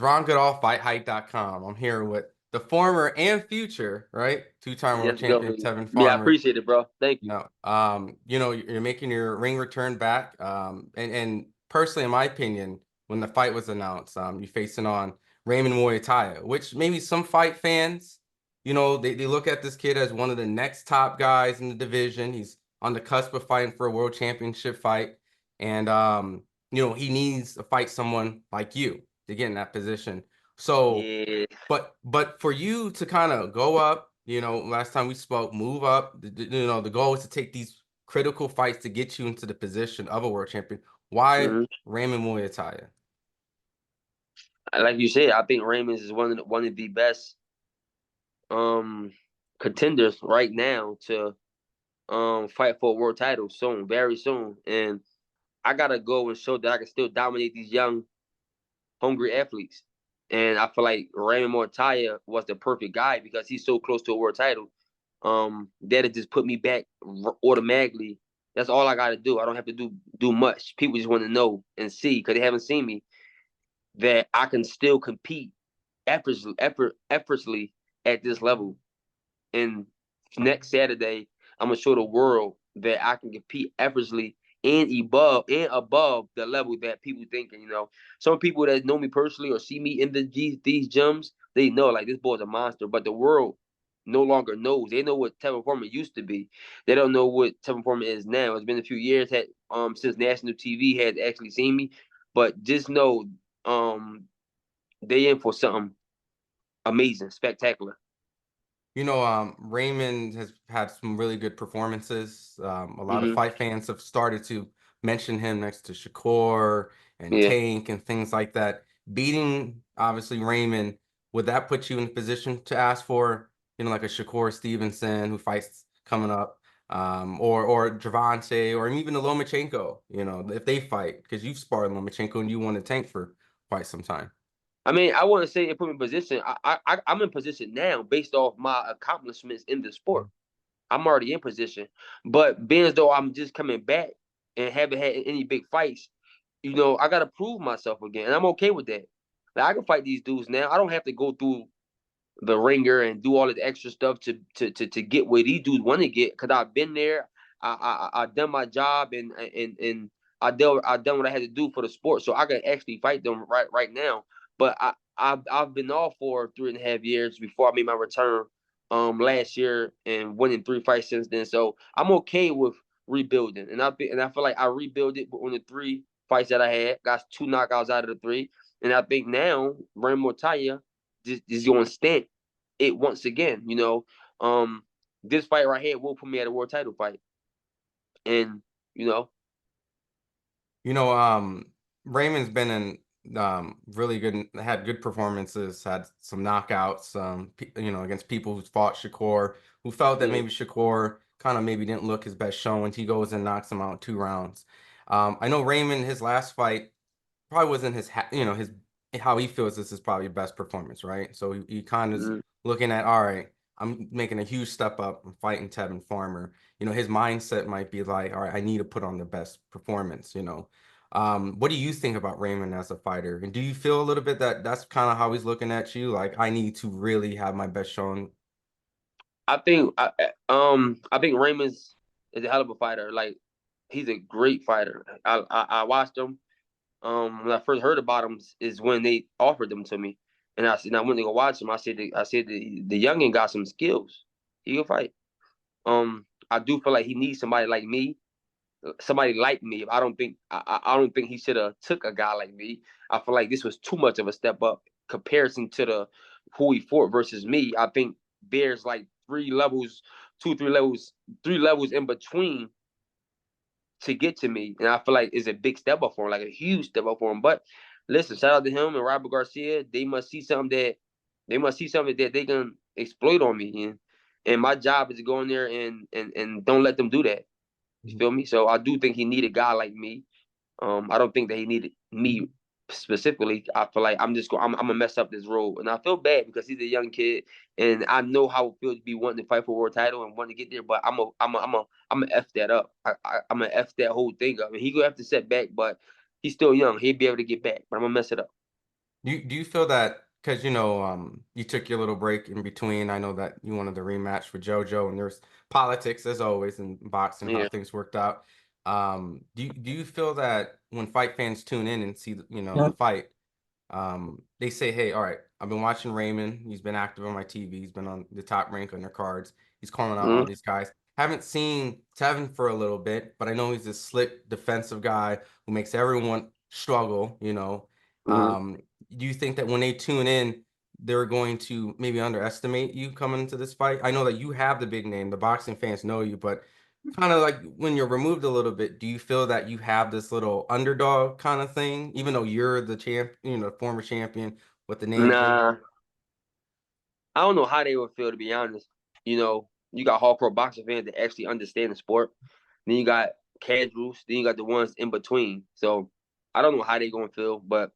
Ron Goodall, FightHype.com. I'm here with the former and future, right? Two-time world Let's go. champion Tevin Yeah, I Farmer. appreciate it, bro. Thank you. You're making your ring return back. And personally, in my opinion, when the fight was announced, you're facing on Raymond Muratalla, which maybe some fight fans, they look at this kid as one of the next top guys in the division. He's on the cusp of fighting for a world championship fight. And he needs to fight someone like you to get in that position. So Yeah. but for you to kind of go up, last time we spoke, move up, the goal is to take these critical fights to get you into the position of a world champion. Why hmm Raymond Muay? Like you said, I think Raymond is one of the best um contenders right now to fight for a world title soon, very soon. And I gotta go and show that I can still dominate these young, hungry athletes. And I feel like Raymond Muratalla was the perfect guy because he's so close to a world title. That'll just put me back automatically. That's all I gotta do. I don't have to do much. People just want to know and see because they haven't seen me that I can still compete effortlessly at this level. And next Saturday, I'm gonna show the world that I can compete effortlessly and above the level that people thinking. Some people that know me personally or see me in these gyms, they know like this boy's a monster. But the world no longer knows. They know what Tevin Farmer used to be. They don't know what Tevin Farmer is now. It's been a few years since national TV had actually seen me, but just know they in for something amazing, spectacular. Raymond has had some really good performances. A lot of hmm fight fans have started to mention him next to Shakur and Yeah. Tank and things like that. Beating, obviously, Raymond, would that put you in a position to ask for, like a Shakur Stevenson who fights coming up, or Gervonta, or even the Lomachenko, if they fight, because you've sparred Lomachenko and you won the Tank for quite some time. I mean, I want to say it put me in position. I'm in position now based off my accomplishments in the sport. I'm already in position, but being as though I'm just coming back and haven't had any big fights, I got to prove myself again, and I'm okay with that. Like I can fight these dudes now. I don't have to go through the ringer and do all this extra stuff to get where these dudes want to get because I've been there. I done my job and I done what I had to do for the sport, so I can actually fight them right now. But I've been off for 3.5 years before I made my return last year and winning 3 fights since then. So I'm okay with rebuilding, and I feel like I rebuilt it on the 3 fights that I had. Got 2 knockouts out of the 3, and I think now Raymond Muratalla is going to stamp it once again. This fight right here will put me at a world title fight, and you know, You know, Raymond's been in really good, had good performances, had some knockouts, against people who fought Shakur, who felt that yeah, maybe Shakur kind of maybe didn't look his best showing. He goes and knocks him out 2 rounds. I know Raymond, his last fight probably wasn't his how he feels this is probably best performance, right? So he kind of is mm, looking at, all right, I'm making a huge step up. I'm fighting Tevin Farmer. His mindset might be like, all right, I need to put on the best performance. What do you think about Raymond as a fighter? And do you feel a little bit that that's kind of how he's looking at you? Like, I need to really have my best showing. I think Raymond's is a hell of a fighter. Like he's a great fighter. I watched him. When I first heard about him is when they offered them to me, and I went to go watch him. I said the youngin got some skills. He can fight. I do feel like he needs somebody like me. I don't think he should have took a guy like me. I feel like this was too much of a step up comparison to the who he fought versus me. I think there's like 3 levels, 3 levels, 3 levels in between to get to me, and I feel like it's a big step up for him, like a huge step up for him. But listen, shout out to him and Robert Garcia. They must see something that they can exploit on me, and my job is to go in there and don't let them do that. You feel me? So I do think he needed a guy like me. I don't think that he needed me specifically. I feel like I'm gonna mess up this role, and I feel bad because he's a young kid, and I know how it feels to be wanting to fight for a world title and wanting to get there. But I'm a f that up. I'm gonna f that whole thing up. And he gonna have to set back, but he's still young. He'll be able to get back, but I'm gonna mess it up. Do you feel that because you took your little break in between? I know that you wanted the rematch with JoJo, and there's politics as always in boxing, how Yeah. things worked out. Do you feel that when fight fans tune in and see the Mhm. fight, they say, hey, all right, I've been watching Raymond. He's been active on my TV. He's been on the top rank on their cards. He's calling out all Mhm. these guys. Haven't seen Tevin for a little bit, but I know he's this slick defensive guy who makes everyone struggle. Mhm. Um, do you think that when they tune in, they're going to maybe underestimate you coming into this fight? I know that you have the big name, the boxing fans know you, but kind of like when you're removed a little bit, do you feel that you have this little underdog kind of thing, even though you're the champ, former champion with the name big? Nah, I don't know how they would feel, to be honest. You got hardcore boxing fans that actually understand the sport. Then you got casuals. Then you got the ones in between. So I don't know how they gonna feel, but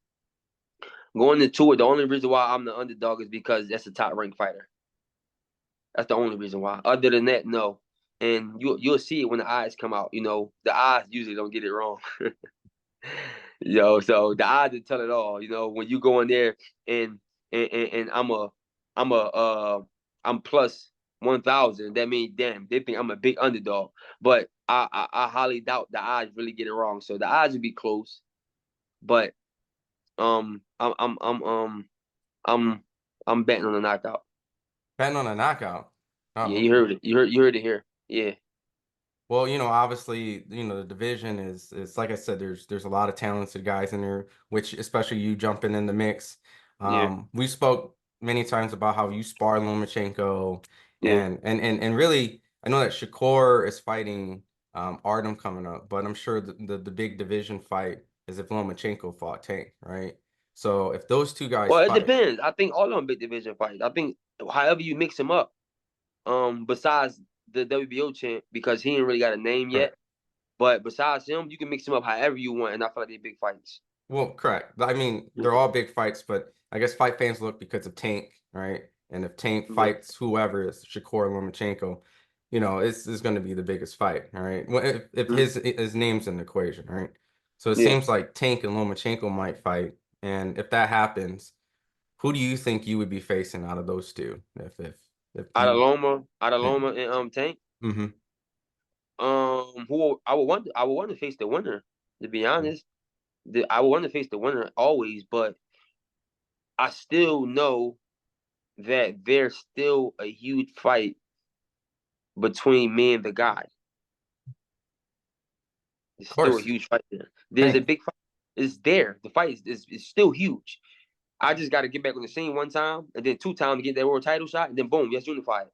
going into it, the only reason why I'm the underdog is because that's a top ranked fighter. That's the only reason why. Other than that, no. And you'll see it when the eyes come out. The eyes usually don't get it wrong. So the odds tell it all. When you go in there and and I'm plus 1,000. That means damn, they think I'm a big underdog. But I highly doubt the odds really get it wrong. So the odds would be close. But I'm I'm betting on a knockout. Betting on a knockout. Yeah, Oh, you okay. heard it. You heard it here. Yeah, Well, obviously, the division is like I said, there's a lot of talented guys in there, which especially you jumping in the mix. yeah, We spoke many times about how you spar Lomachenko yeah. and really I know that Shakur is fighting Artem coming up, but I'm sure the big division fight is if Lomachenko fought Tank, right? So if those two guys Well, it fight, depends. I think all of them big division fights. I think however you mix them up. Besides the WBO champ, because he ain't really got a name yet. correct. But besides him, you can mix them up however you want, and I feel like they're big fights. Well, correct. I mean, they're Yeah, all big fights, but I guess fight fans look because of Tank, right? And if Tank yeah, fights whoever is Shakur Lomachenko, it's going to be the biggest fight, all right? Well, if mhm, his name's in the equation, right? So it yeah. seems like Tank and Lomachenko might fight, and if that happens, who do you think you would be facing out of those two? If you, Out of Loma and Tank. mm-hmm, Who I would want to face the winner. To be honest, I would want to face the winner always, but I still know that there's still a huge fight between me and the guy. There's of still a course, huge fight there. There's a Tank. big fight. It's there. The fight is still huge. I just got to get back on the scene one time, and then two times to get that world title shot, and then boom, yes, unified.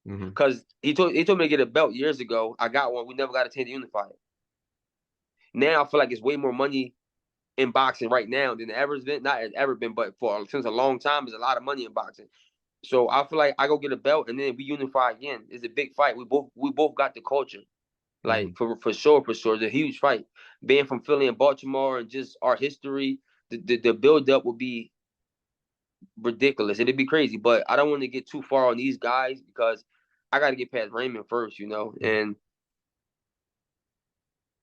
Mm-hmm. Because he told me to get a belt years ago. I got one. We never got a chance to unify it. Now I feel like it's way more money in boxing right now than it ever has been. Not has ever been, but since a long time, there's a lot of money in boxing. So I feel like I go get a belt, and then we unify again. It's a big fight. We both got the culture. Mm-hmm. Like for sure, it's a huge fight. Being from Philly and Baltimore, and just our history, the build up will be ridiculous. It'd be crazy, but I don't want to get too far on these guys because I got to get past Raymond first. And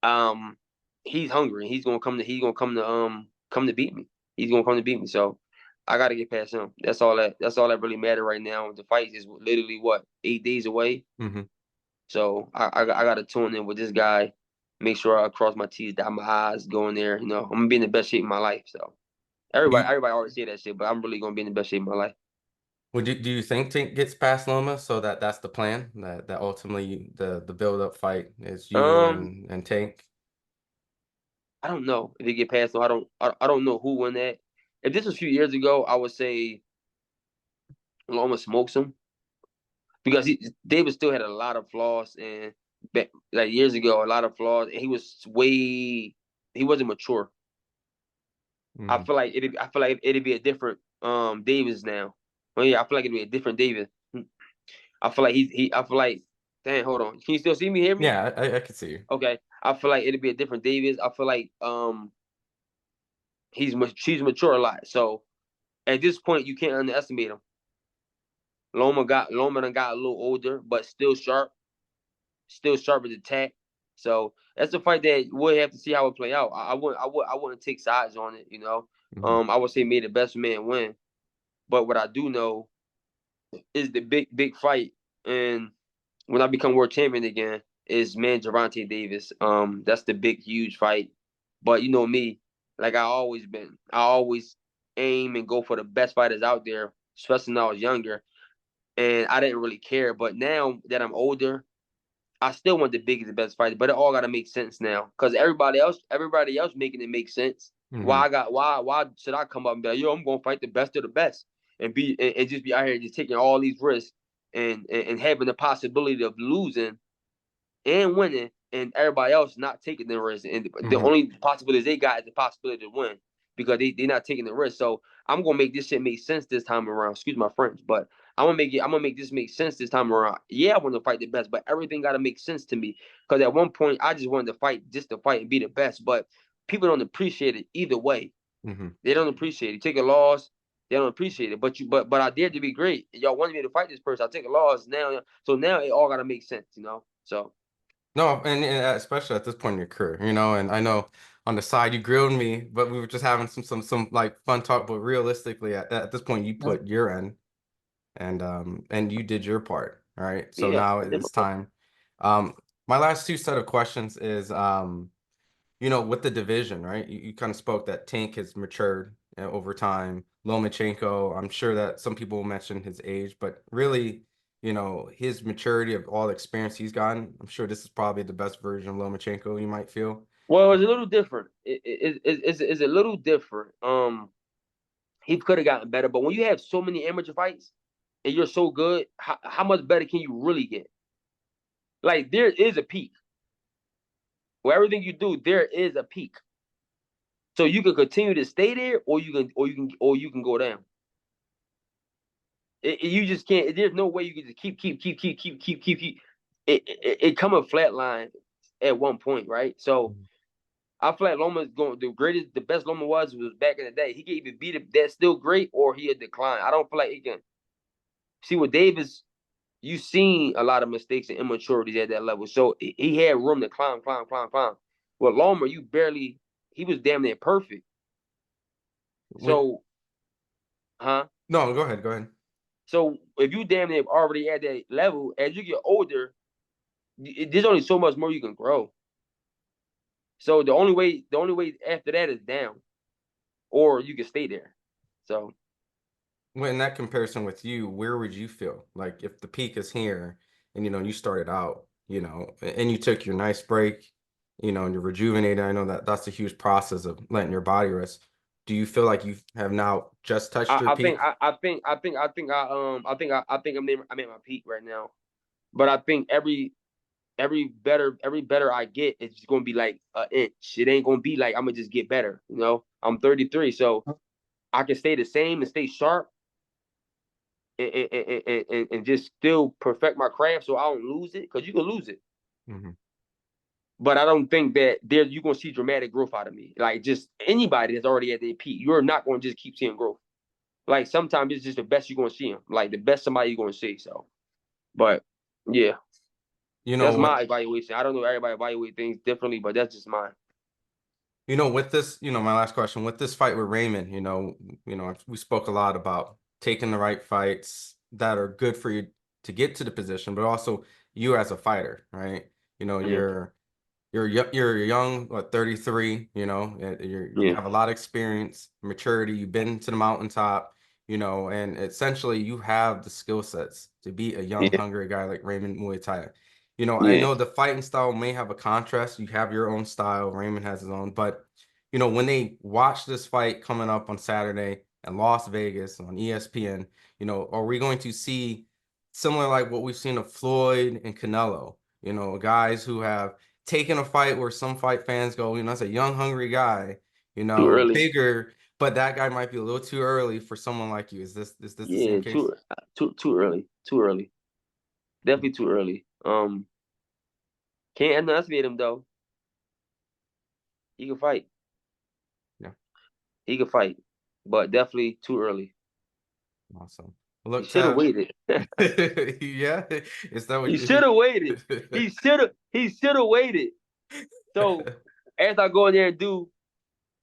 um, he's hungry. He's gonna come to beat me. He's gonna come to beat me. So I got to get past him. That's all that really matter right now. The fight is literally what 8 days away. Mm-hmm. So I got to tune in with this guy. Make sure I cross my T's, dot my I's, go in there. I'm gonna be in the best shape of my life. So everybody always say that shit, but I'm really gonna be in the best shape of my life. Do you think Tank gets past Loma so that's the plan that ultimately the build up fight is you Um, and Tank? I don't know if he get past him. I don't know who won that. If this was a few years ago, I would say Loma smokes him because David still had a lot of flaws and like years ago, a lot of flaws, and he wasn't mature. Hmm. I feel like it'd be a different Davis now. Well, yeah, I feel like it'd be a different Davis. I feel like damn, hold on. Can you still see me, hear me? Yeah, I could see you. Okay. I feel like it'd be a different Davis. I feel like she's mature a lot. So at this point you can't underestimate him. Loma done got a little older, but still sharp as a tack. So that's a fight that we'll have to see how it play out. I wouldn't take sides on it. Hmm. I would say made the best man win. But what I do know is the big fight, and when I become world champion again, is man Gervonta Davis. That's the big huge fight. But you know me, like I always been, I always aim and go for the best fighters out there, especially when I was younger. And I didn't really care. But now that I'm older, I still want the biggest and best fighter. But it all gotta make sense now. Cause everybody else making it make sense. Hmm. Why should I come up and be like, yo, I'm gonna fight the best of the best and just be out here just taking all these risks and having the possibility of losing and winning, and everybody else not taking the risk. And the Hmm. only possibility they got is the possibility to win because they're not taking the risk. So I'm gonna make this shit make sense this time around. Excuse my French, but I'm gonna make this make sense this time around. Yeah, I want to fight the best, but everything gotta make sense to me. Because at one point I just wanted to fight just to fight and be the best. But people don't appreciate it either way. Hmm. They don't appreciate it. You take a loss, they don't appreciate it. But I dared to be great. Y'all wanted me to fight this person. I take a loss now. So now it all gotta make sense, you know? So No, and especially at this point in your career, and I know on the side you grilled me, but we were just having some like fun talk. But realistically, at this point, you put your end and you did your part. All right. So yeah, now I did my it's part. time. My last two set of questions is with the division, right? You kind of spoke that Tank has matured over time. Lomachenko, I'm sure that some people will mention his age, but really, his maturity of all the experience he's gotten, I'm sure this is probably the best version of Lomachenko you might feel. Well, it's a little different. It's a little different. He could have gotten better, but when you have so many amateur fights and you're so good, how much better can you really get? Like there is a peak. Where everything you do, there is a peak. So you can continue to stay there, or you can go down. You just can't. There's no way you can just keep. It come a flat line at one point, right? So I feel like Loma's going the best Loma was back in the day. He can either beat it, that's still great, or he had decline. I don't feel like he can see with Davis. You seen a lot of mistakes and immaturities at that level, so he had room to climb. With Loma, you barely. He was damn near perfect. With So, huh? No, go ahead, go ahead. So if you damn near already at that level, as you get older, there's only so much more you can grow. So the only way after that is down, or you can stay there. So In that comparison with you, where would you feel like if the peak is here and you started out, and you took your nice break, and you're rejuvenated. I know that that's a huge process of letting your body rest. Do you feel like you have now just touched your I think peak? I think I'm at my peak right now. But I think every better I get, it's just gonna be like an inch. It ain't gonna be like I'm gonna just get better. You know, I'm 33, so I can stay the same and stay sharp and just still perfect my craft so I don't lose it because you can lose it. Hmm. But I don't think that there you're gonna see dramatic growth out of me. Like just anybody that's already at their peak, you're not gonna just keep seeing growth. Like sometimes it's just the best you're gonna see them. Like the best somebody you're gonna see. So, but yeah, You know that's what? my evaluation. I don't know everybody evaluate things differently, but that's just mine. With this, my last question, with this fight with Raymond, we spoke a lot about taking the right fights that are good for you to get to the position, but also you as a fighter, right? You know, Yeah, you're you're young, what, 33, you yeah, have a lot of experience, maturity, you've been to the mountaintop, and essentially you have the skill sets to be a young, yeah, hungry guy like Raymond Muratalla. I yeah. know the fighting style may have a contrast. You have your own style, Raymond has his own, but when they watch this fight coming up on Saturday in Las Vegas on ESPN, are we going to see similar like what we've seen of Floyd and Canelo? Guys who have taken a fight where some fight fans go, that's a young, hungry guy, Too early. bigger, but that guy might be a little too early for someone like you. Is this the same Yeah, case? too early. Too early. Definitely too early. Can't underestimate him though. He can fight. Yeah, He can fight, but definitely too early. awesome. He Look, should have Tev. waited. Yeah, is that He what should have waited. He should have waited. So after I go in there and do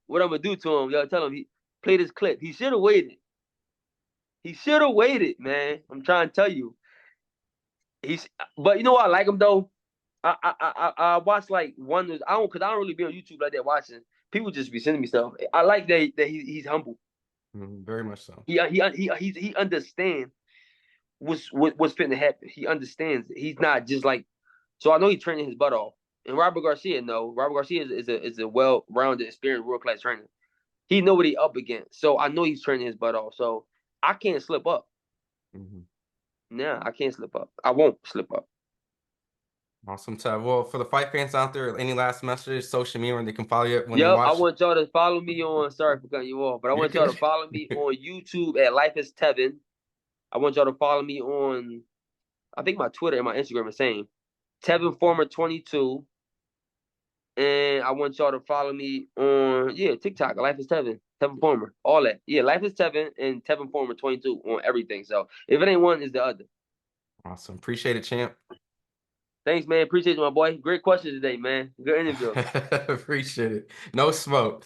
what I'm gonna do to him, y'all tell him play this clip. He should have waited. He should have waited, man. I'm trying to tell you. He's, but you know what I like him though. I watch like one. I don't really be on YouTube like that watching. People just be sending me stuff. I like that he's humble. Very much so. He understands what's fitting to happen. He understands it. He's not just like. So I know he's training his butt off. And Robert Garcia, no, Robert Garcia is a well-rounded, experienced, world-class trainer. He know what he up against. So I know he's training his butt off. So I can't slip up. Nah, I can't slip up. I won't slip up. Awesome, Tev. Well, for the fight fans out there, any last message, social media, where they can follow you when they Yep, I watch? want y'all to follow me on. Sorry for cutting you off, but I You're want y'all to good. follow me on YouTube at Life is Tevin. I want y'all to follow me on. I think my Twitter and my Instagram are the same. Tevin Farmer 22. And I want y'all to follow me on TikTok. Life is Tevin. Tevin Farmer. All that. Yeah, Life is Tevin and Tevin Farmer 22 on everything. So if it ain't one, it's the other. Awesome. Appreciate it, champ. Thanks, man. Appreciate you, my boy. Great question today, man. Good interview. Appreciate it. No smoke.